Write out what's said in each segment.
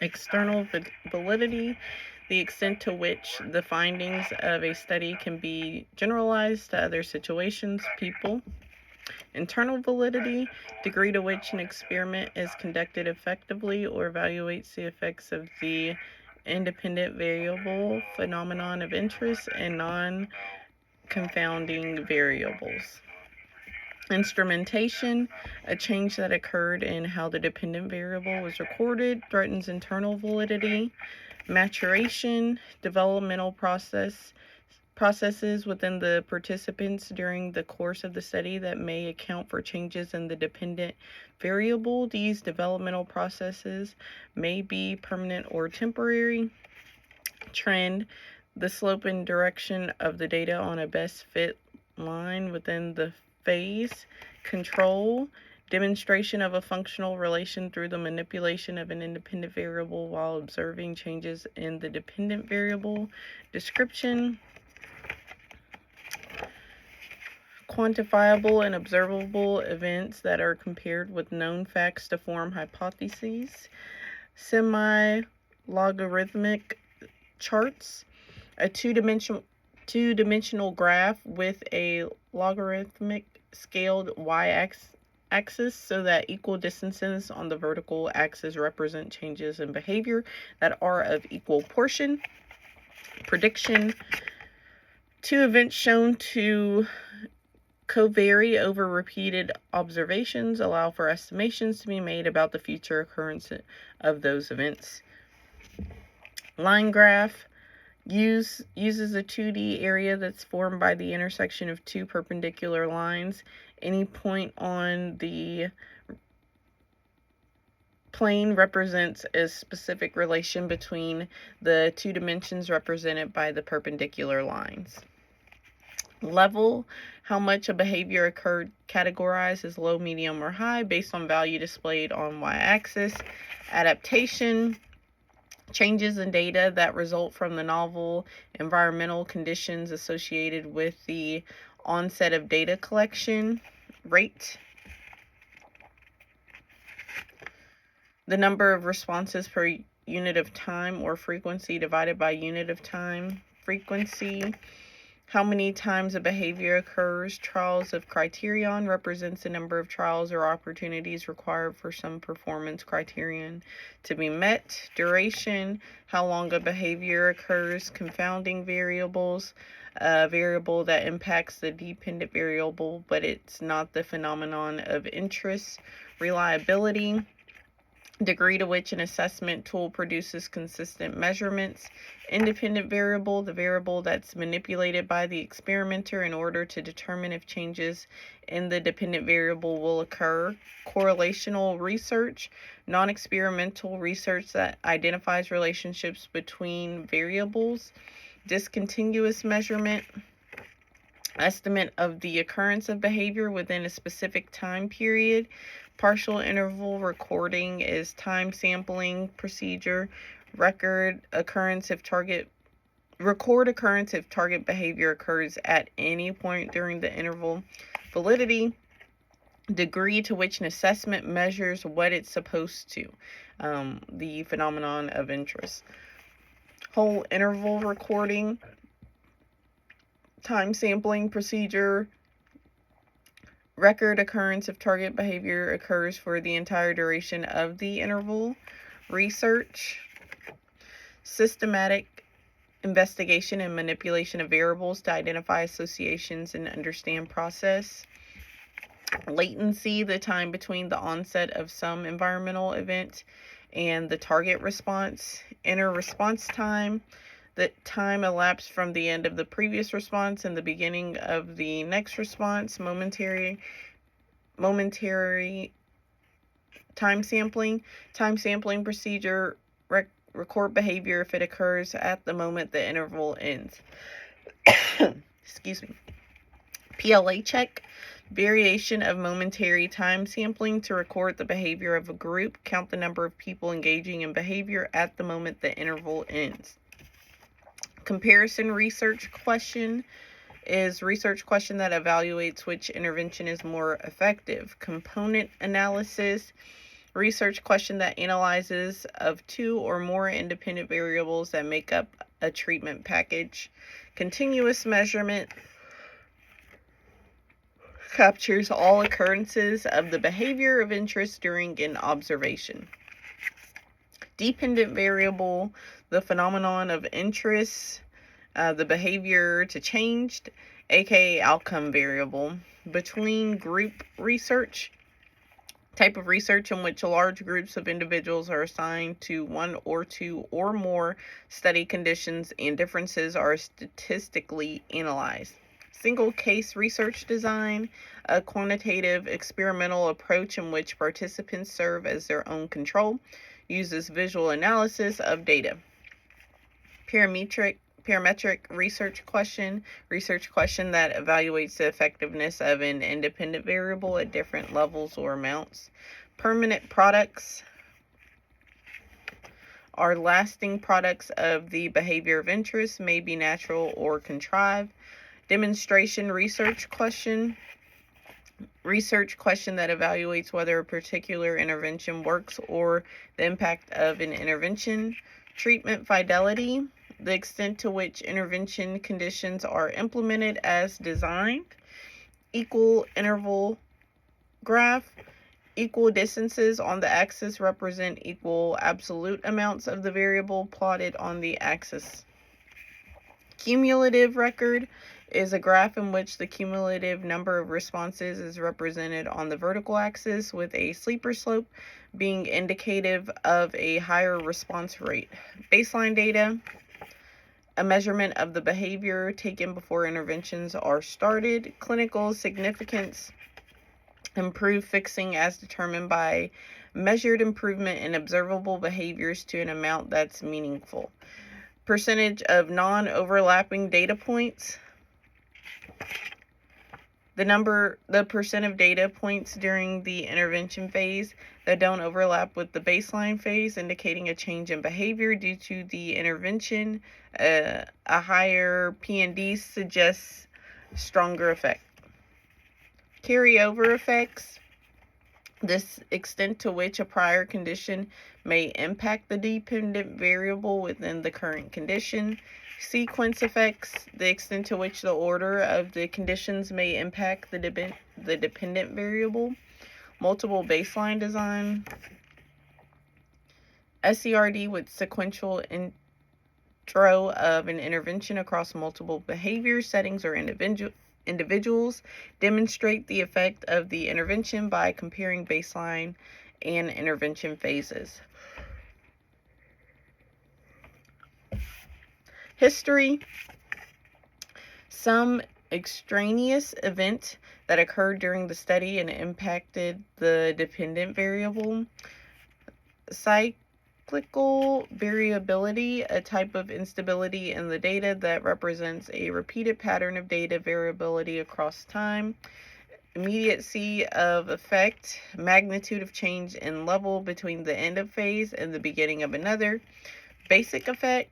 External validity, the extent to which the findings of a study can be generalized to other situations, people. Internal validity, degree to which an experiment is conducted effectively or evaluates the effects of the independent variable, phenomenon of interest, and non-confounding variables. Instrumentation, a change that occurred in how the dependent variable was recorded, threatens internal validity. Maturation, developmental processes within the participants during the course of the study that may account for changes in the dependent variable. These developmental processes may be permanent or temporary. Trend, the slope and direction of the data on a best fit line within the phase. Control, demonstration of a functional relation through the manipulation of an independent variable while observing changes in the dependent variable. Description, quantifiable and observable events that are compared with known facts to form hypotheses. Semi-logarithmic charts, a two-dimensional graph with a logarithmic scaled y-axis so that equal distances on the vertical axis represent changes in behavior that are of equal portion. Prediction, two events shown to covary over repeated observations allow for estimations to be made about the future occurrence of those events. Line graph uses a 2D area that's formed by the intersection of two perpendicular lines. Any point on the plane represents a specific relation between the two dimensions represented by the perpendicular lines. Level, how much a behavior occurred, categorized as low, medium, or high based on value displayed on y-axis. Adaptation, changes in data that result from the novel environmental conditions associated with the onset of data collection. Rate, the number of responses per unit of time or frequency divided by unit of time. Frequency, how many times a behavior occurs. Trials of criterion represents the number of trials or opportunities required for some performance criterion to be met. Duration, how long a behavior occurs. Confounding variables, a variable that impacts the dependent variable, but it's not the phenomenon of interest. Reliability, degree to which an assessment tool produces consistent measurements. Independent variable, the variable that's manipulated by the experimenter in order to determine if changes in the dependent variable will occur. Correlational research, non-experimental research that identifies relationships between variables. Discontinuous measurement, estimate of the occurrence of behavior within a specific time period. Partial interval recording is time sampling procedure. Record occurrence if target behavior occurs at any point during the interval. Validity, degree to which an assessment measures what it's supposed to, the phenomenon of interest. Whole interval recording, time sampling procedure. Record occurrence if target behavior occurs for the entire duration of the interval. Research, systematic investigation and manipulation of variables to identify associations and understand process. Latency, the time between the onset of some environmental event and the target response. Inner response time, the time elapsed from the end of the previous response and the beginning of the next response. Momentary time sampling procedure, record behavior if it occurs at the moment the interval ends. Excuse me. PLA check, variation of momentary time sampling to record the behavior of a group, count the number of people engaging in behavior at the moment the interval ends. Comparison research question is research question that evaluates which intervention is more effective. Component analysis, research question that analyzes of 2 or more independent variables that make up a treatment package. Continuous measurement captures all occurrences of the behavior of interest during an observation. Dependent variable, the phenomenon of interest, the behavior to change, aka outcome variable. Between group research, type of research in which large groups of individuals are assigned to 1 or 2 or more study conditions and differences are statistically analyzed. Single case research design, a quantitative experimental approach in which participants serve as their own control, uses visual analysis of data. Parametric research question that evaluates the effectiveness of an independent variable at different levels or amounts. Permanent products are lasting products of the behavior of interest, may be natural or contrived. Demonstration research question that evaluates whether a particular intervention works or the impact of an intervention. Treatment fidelity, the extent to which intervention conditions are implemented as designed. Equal interval graph, equal distances on the axis represent equal absolute amounts of the variable plotted on the axis. Cumulative record is a graph in which the cumulative number of responses is represented on the vertical axis, with a steeper slope being indicative of a higher response rate. Baseline data, a measurement of the behavior taken before interventions are started. Clinical significance, improved fixing as determined by measured improvement in observable behaviors to an amount that's meaningful. Percentage of non-overlapping data points, the percent of data points during the intervention phase that don't overlap with the baseline phase, indicating a change in behavior due to the intervention. A higher P&D suggests stronger effect. Carryover effects, this extent to which a prior condition may impact the dependent variable within the current condition. Sequence effects, the extent to which the order of the conditions may impact the dependent variable. Multiple baseline design. SCRD with sequential intro of an intervention across multiple behavior settings or individuals. Demonstrate the effect of the intervention by comparing baseline and intervention phases. History, some extraneous event that occurred during the study and impacted the dependent variable. Cyclical variability, a type of instability in the data that represents a repeated pattern of data variability across time. Immediacy of effect, magnitude of change in level between the end of phase and the beginning of another. Basic effect,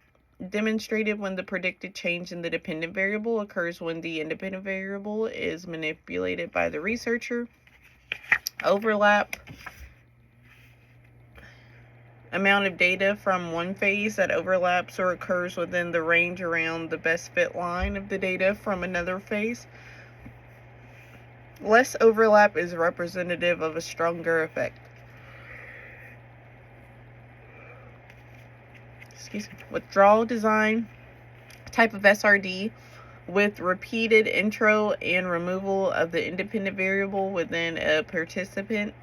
demonstrated when the predicted change in the dependent variable occurs when the independent variable is manipulated by the researcher. Overlap, amount of data from one phase that overlaps or occurs within the range around the best fit line of the data from another phase. Less overlap is representative of a stronger effect. Withdrawal design, type of SRD with repeated intro and removal of the independent variable within a participant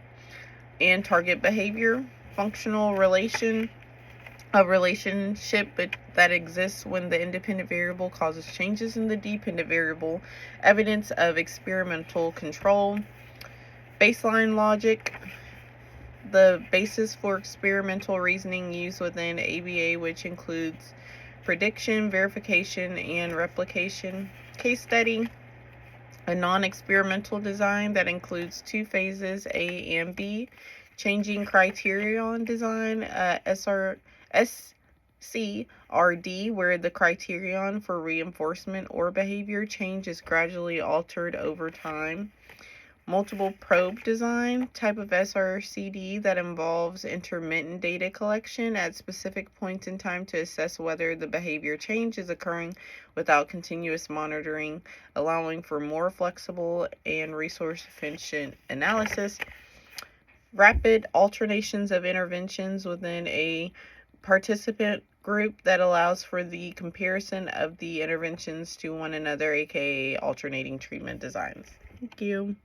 and target behavior. Functional relation, a relationship that exists when the independent variable causes changes in the dependent variable. Evidence of experimental control. Baseline logic, the basis for experimental reasoning used within ABA, which includes prediction, verification, and replication. Case study, a non-experimental design that includes 2 phases, A and B. Changing criterion design, SCRD, where the criterion for reinforcement or behavior change is gradually altered over time. Multiple probe design, type of SRCD that involves intermittent data collection at specific points in time to assess whether the behavior change is occurring without continuous monitoring, allowing for more flexible and resource-efficient analysis. Rapid alternations of interventions within a participant group that allows for the comparison of the interventions to one another, aka alternating treatment designs. Thank you.